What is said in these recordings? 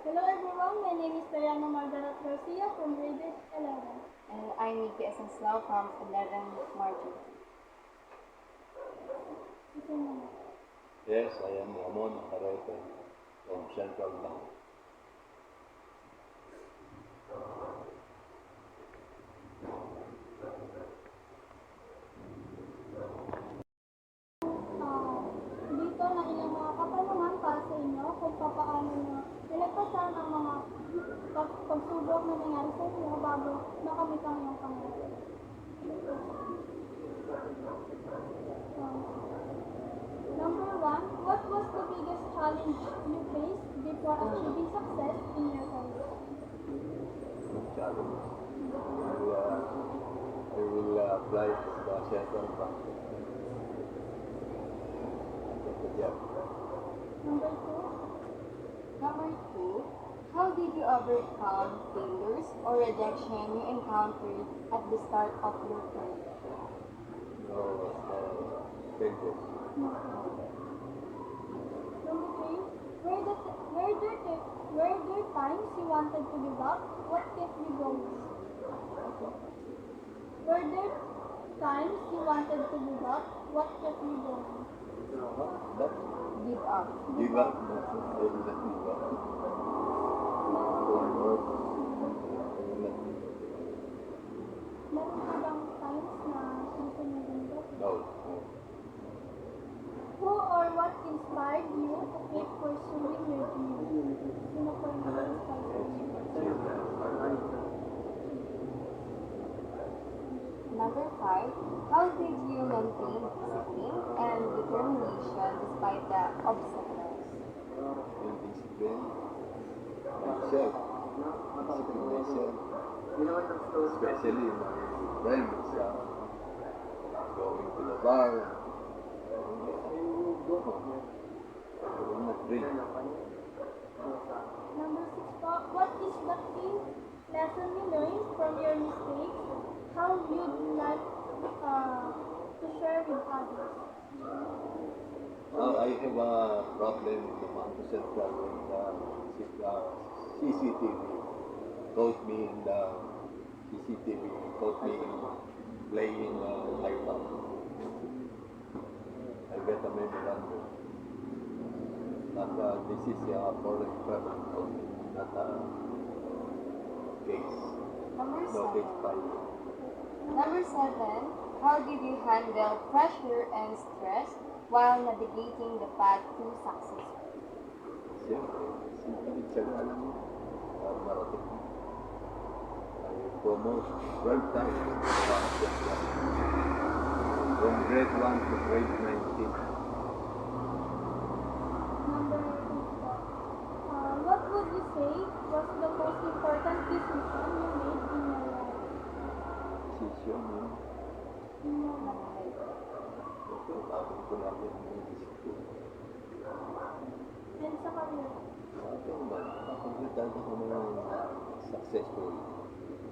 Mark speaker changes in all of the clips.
Speaker 1: Hello everyone, my name is Diana Margaret Garcia from grade 11.
Speaker 2: And I'm Nikki Esenslaw from 11 Margin.
Speaker 3: Yes, I am Ramon Acarote from Central Bank.
Speaker 1: Dito na ilang mga katanungan para sa inyo kung paano nyo nilagpasan ang mga pagsubok na nangyari sa inyo bago makamit ang iyong pangarap. Number 1, what was the biggest challenge you faced before achieving success in your career?
Speaker 3: Challenge. I will apply to the Central Bank. Get the job.
Speaker 1: Number 2,
Speaker 2: Number 2, how did you overcome failures or rejection you encountered at the start of your career?
Speaker 3: No, failures.
Speaker 1: Number 3, were there times you wanted to give up? What kept you going? Were there times you wanted to give up? What kept you going?
Speaker 3: But
Speaker 2: Give up.
Speaker 3: give up. I will not give up. I will work. I will not give up.
Speaker 1: Meron ka bang times na gusto mo ganito?
Speaker 3: No.
Speaker 1: Who or what inspired you to keep pursuing your dream? Sino po yung nag-inspire sa inyo?
Speaker 2: Number 5, how did you maintain discipline and determination despite the obstacles?
Speaker 3: And discipline myself. Discipline myself. Especially my friends going to the bar. I will go home. I will not drink.
Speaker 1: Number 6 po, what is the key lesson you learned from your mistakes? How you'd like to share with others?
Speaker 3: I have a problem with the Manto Central when the CCTV caught me in the CCTV caught me in playing iPad. I get a memorandum. But this is for the travel only, not a case.
Speaker 2: Number
Speaker 3: No
Speaker 2: 7.
Speaker 3: case file.
Speaker 2: Number 7, how did you handle pressure and stress while navigating the path to success?
Speaker 3: Siyempre, tsagaan marating. I promote 12 times from grade 1 to grade 19.
Speaker 1: Number 8 po, what would you say was the most important decision you made in your life?
Speaker 3: Decision yun.
Speaker 1: In your life.
Speaker 3: Ito, bakit ko natin yung decision.
Speaker 1: And sa career.
Speaker 3: Ito ba, nakaglitan ako ng successful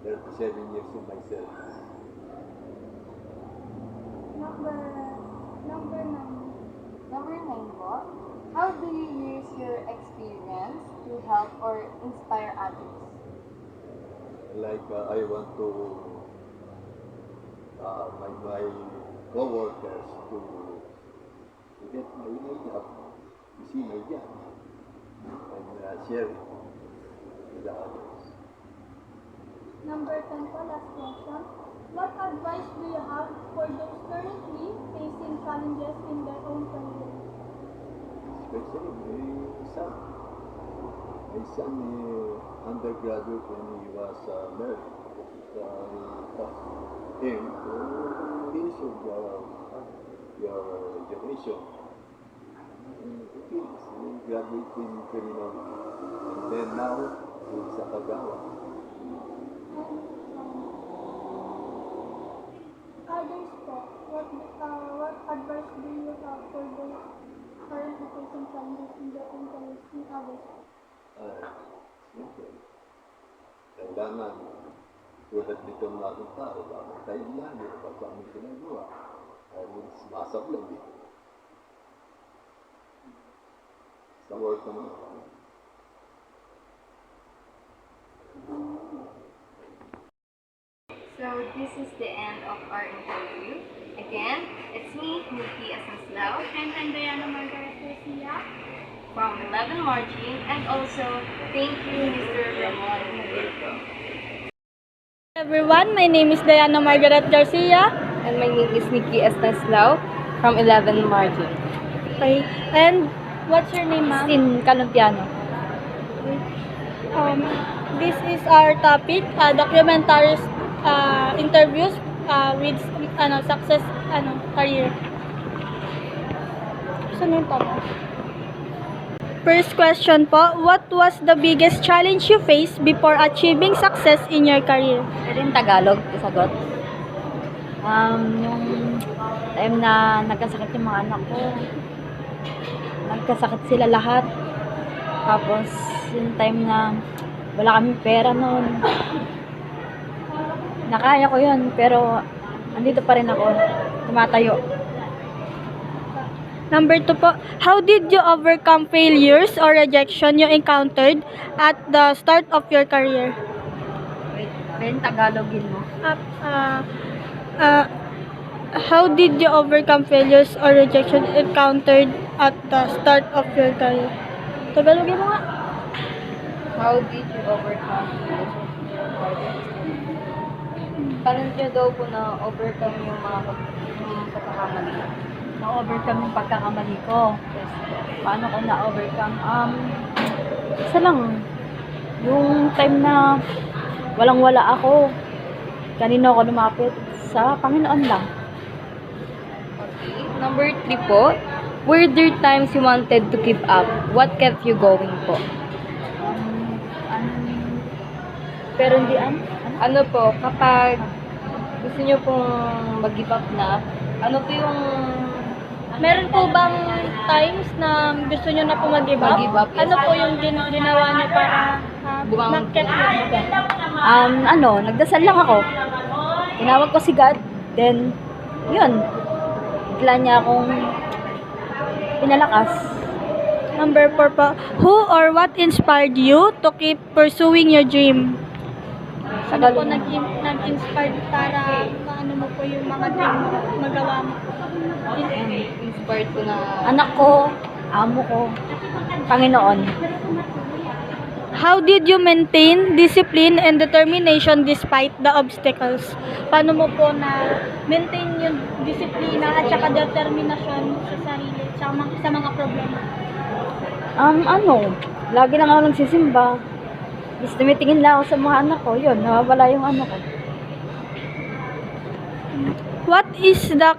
Speaker 3: 37 years in my service.
Speaker 1: Number 9.
Speaker 2: Number 9 po, how do you use your experience to help or inspire others?
Speaker 3: Like I want to my co-workers to get my job, to see my job, and share it with the others.
Speaker 1: Number 10 po, last question. What advice do you have for those currently facing challenges in their own career?
Speaker 3: Especially my son. My son undergraduate when he was married. Him to finish your education. He graduate in criminology. And then now, he's a Kagawa.
Speaker 1: Others po, what advice do you have for those currently facing challenges in their own careers in others?
Speaker 3: Siyempre, kailangan tulad nito ng ating tao, bakit tayo lagi kapag kami ginagawa? Ay, masablog eh. Sa work naman ako.
Speaker 2: So this is the end of our interview. Again, it's me, Nikki Asaslao,
Speaker 1: And I'm Diana Margaret Garcia.
Speaker 2: from 11 Margin, and also thank you, Mr. Ramon Navarro.
Speaker 1: Everyone, my name is Diana Margaret Garcia.
Speaker 2: And my name is Nikki Estaslao from 11 Margin.
Speaker 1: Okay. And what's your name, ma'am?
Speaker 2: Sin Calumpiano.
Speaker 1: This is our topic, documentary interviews with success career. So, name po mo? First question po, what was the biggest challenge you faced before achieving success in your career?
Speaker 4: Pwede yung Tagalog, isagot. Yung time na nagkasakit yung mga anak ko. Nagkasakit sila lahat. Tapos, yung time na wala kaming pera noon. Nakaya ko yun, pero andito pa rin ako. Tumatayo.
Speaker 1: Number 2 po, how did you overcome failures or rejection you encountered at the start of your career?
Speaker 4: Wait, pwede yung Tagalogin mo.
Speaker 1: How did you overcome failures or rejection encountered at the start of your career? Tagalogin mo nga.
Speaker 2: How did you overcome Paano nyo daw po na-overcome yung mga pagkakamali?
Speaker 4: Na-overcome yung pagkakamali ko. Paano ko na-overcome? Isa lang. Yung time na walang-wala ako. Kanino ako lumapit? Sa Panginoon lang.
Speaker 2: Okay. Number 3 po, were there times you wanted to give up? What kept you going po?
Speaker 4: Pero hindi
Speaker 2: Ano po, kapag gusto nyo pong mag-give up na, ano po yung
Speaker 1: Meron po bang times na gusto nyo na po mag-give up?
Speaker 2: Mag-give up, yes.
Speaker 1: Ano po yung ginawa nyo para
Speaker 2: Bumangon
Speaker 1: mag-keep
Speaker 4: nagdasal lang ako. Tinawag ko si God. Then, yun. Bigla niya akong pinalakas.
Speaker 1: Number 4 po, who or what inspired you to keep pursuing your dream? Ano po nag-inspired para maano mo po yung mga dream mo, magawa mo?
Speaker 2: inspired ko na
Speaker 4: Anak ko, amo ko, Panginoon.
Speaker 1: How did you maintain discipline and determination despite the obstacles? Paano mo po na maintain yung disiplina at saka determinasyon sa sarili sa mga problema?
Speaker 4: Lagi lang ako nagsisimba. Gusto tumitingin lang ako sa mga anak ko. Yun, nawawala yung ano ko.
Speaker 1: What is the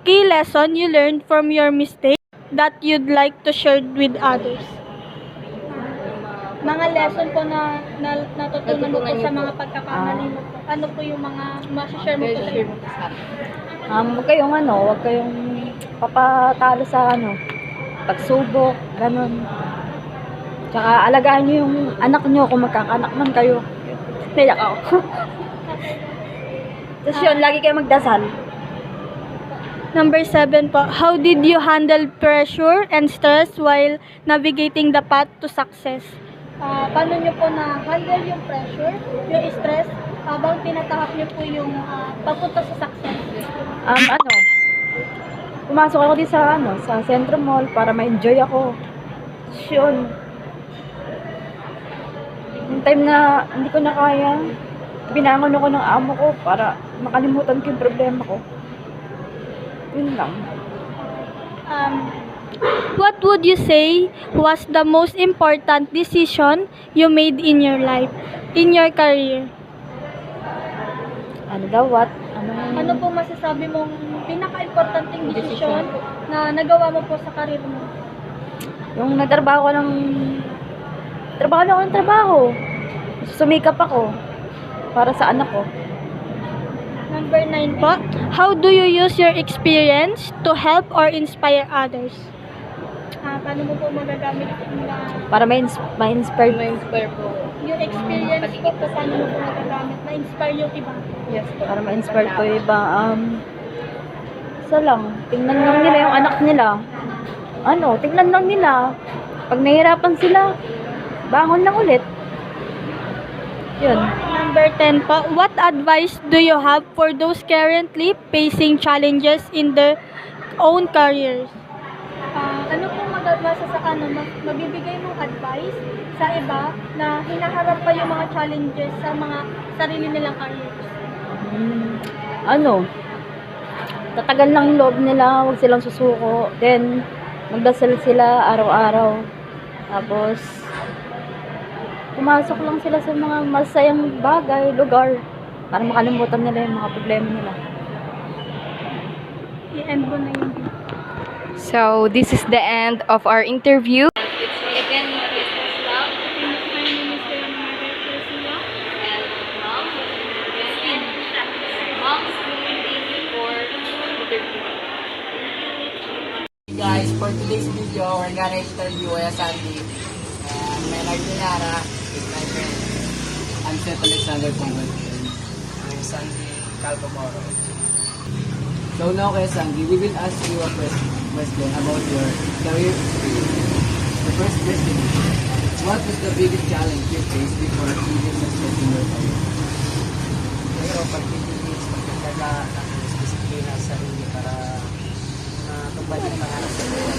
Speaker 1: key lesson you learned from your mistake that you'd like to share with others? Mga lesson po na natutunan mo po sa mga pagkakamali mo po. Ano po yung mga masashare mo po sa iyo?
Speaker 4: Huwag kayong papatalo sa pagsubok, ganun. Tsaka alagaan nyo yung anak nyo kung magkakanak man kayo. Naiyak ako. Tapos yun, lagi kayo magdasal.
Speaker 1: Number 7 po, how did you handle pressure and stress while navigating the path to success? Paano nyo po na-handle yung pressure, yung stress, habang tinatahak nyo po yung papunta sa success?
Speaker 4: Pumasok ako din sa Centro Mall para ma-enjoy ako. Tapos yun, yung time na hindi ko na kaya, binangon ako ng amo ko para makalimutan ko yung problema ko. Yun lang.
Speaker 1: What would you say was the most important decision you made in your life, in your career? Ano po masasabi mong pinaka-importanting decision na nagawa mo po sa career mo?
Speaker 4: Yung nagtrabaho na ako ng trabaho. Sumikap ako para sa anak ko.
Speaker 1: Number 9 po, how do you use your experience to help or inspire others? Paano mo po magagamit
Speaker 4: Para ma-inspire.
Speaker 2: ma-inspire po.
Speaker 1: yung experience po, paano mo po magagamit na-inspire yung iba?
Speaker 2: Yes po.
Speaker 4: Para ma-inspire ko yung iba. Isa lang. Tingnan lang nila yung anak nila. Tingnan lang nila. Pag nahihirapan sila, bangon lang ulit. Yun.
Speaker 1: Number 10 po, what advice do you have for those currently facing challenges in their own careers? Ano po mabibigay mong advice sa iba na hinaharap pa yung mga challenges sa mga sarili nilang careers?
Speaker 4: Ano, tatagal lang yung loob nila, huwag silang susuko. Then, magdasal sila araw-araw. Tapos, pumasok lang sila sa mga masayang bagay, lugar, para makalimutan nila yung mga problema nila.
Speaker 1: I-end mo na yun.
Speaker 2: So, this is the end of our interview.
Speaker 5: Guys, for today's video, we're gonna interview Sandy. And Maynard Pinara is my friend. I'm Seth Alexander Pongal. I'm Sandy Calpamoro. So now, Sandy, we will ask you a question about your career experience. The first question is, what was the biggest challenge you faced before achieving success in your career?
Speaker 6: Pero pagtitiis, pagkakaga, disiplina sa sarili para matupad yung pangarap sa buhay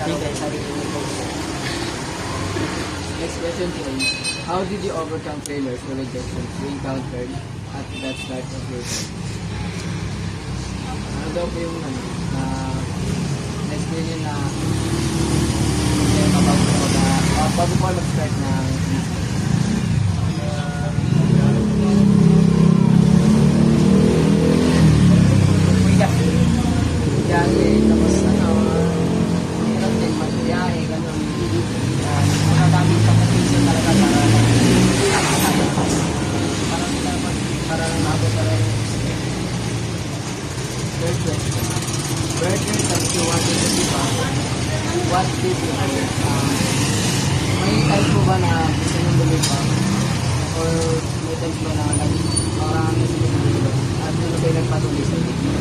Speaker 6: bigay sarili mo.
Speaker 5: Next question is, how did you overcome failures or rejections you encountered at that start of your career? Ano daw po yung na-experience na bago po mag-start na biyahe, tapos hirap din mag-biyahe, gano'n. Makadaming competition talaga para lumabo para yung third question. Burger that you wanted to give up, what did you do? May time po ba na gusto nyo lumipang? Or may times ba na parang gusto nyo lumipang? At ano kayo nagpatuloy sa video?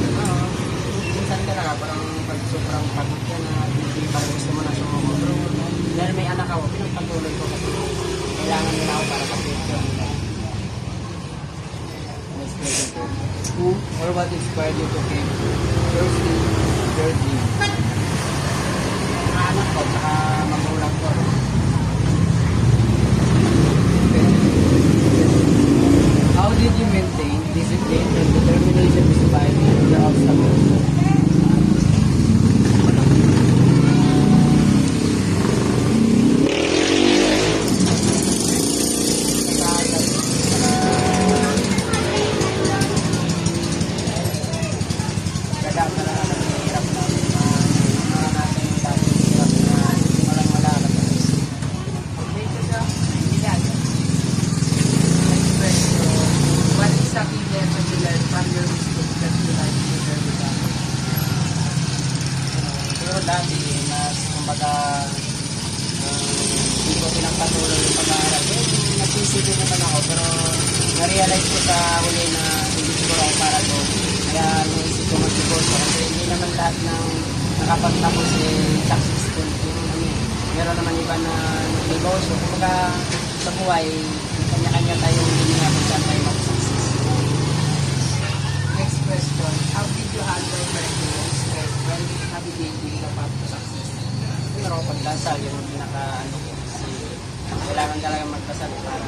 Speaker 6: Minsan talaga, parang pag sobrang pagod ka na, hindi parang gusto mo na sumama. Pero dahil may anak ako, pinagpatuloy ko kasi kailangan nila ako para sa future nila.
Speaker 5: Next question. Who or what inspired you to take pursue your dream?
Speaker 6: Mga anak ko, saka magulang ko.
Speaker 5: How did you maintain discipline and determination despite the obstacles?
Speaker 6: What is a key lesson you learned from your mistakes that you like to share with us? Siguro dati, mas kumbaga hindi ko pinagpatuloy yung pag-aaral. Nagsisipin naman ako, pero na-realize ko sa huli na hindi siguro ako para to. Kaya naisip ko mag-divorce kasi hindi naman lahat ng nakapagtapos successful. Meron naman iba na nag-divorce. Kumbaga sa buhay, kanya-kanya tayong hininga kung saan tayo mag-success.
Speaker 5: Next question. How did you handle pressure and stress when navigating the path to success?
Speaker 6: Pero pagdasal, yung pinaka-ano ko. Kasi kailangan talaga magdasal para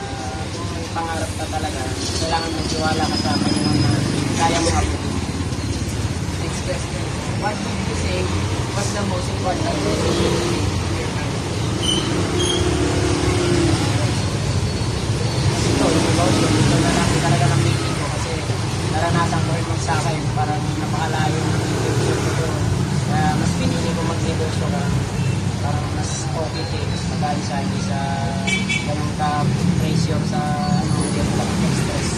Speaker 6: kung may pangarap ka talaga, kailangan magtiwala ka sa Panginoon na kaya mo abutin.
Speaker 5: Next question. What would you say was the most important decision you made in your life?
Speaker 6: Ito, yung negosyo, gusto na lang talaga ng meeting ko kasi naranasan ko rin magsakay, parang napakalayo ng negosyo ko doon. Kaya mas pinili ko mag-negosyo ka, parang mas okay din, mas magaan siya, hindi sa ganun ka-pressure sa hindi mo lang stress.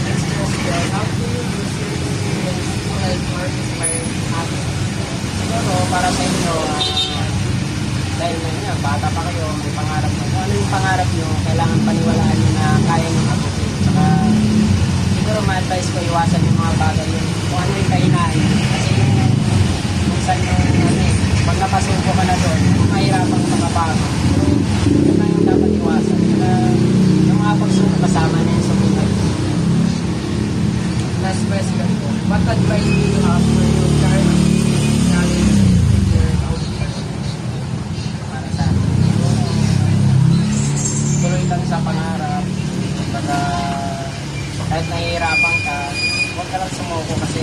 Speaker 5: Next question. How do you use your experience to help or inspire others?
Speaker 6: Siguro, para sa inyo, kahit nahihirapan ka, huwag ka lang sumuko kasi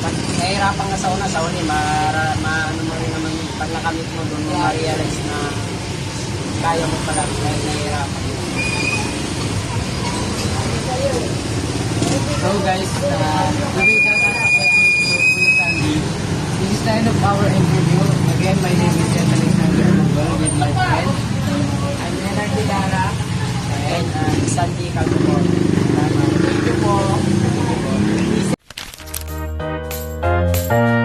Speaker 6: pag nahihirapan ka sa uli, ano mo rin naman, pag nakamit mo doon, mo ma-realize na kaya mo pala kahit nahihirapan. So guys, we will just ask a question to Kuya Sandy. This is the end of our interview. Again, my name is Ed Alexander Mongol with my friend. I'm Leonard Pilara and Sandy Calvo. Thank you po.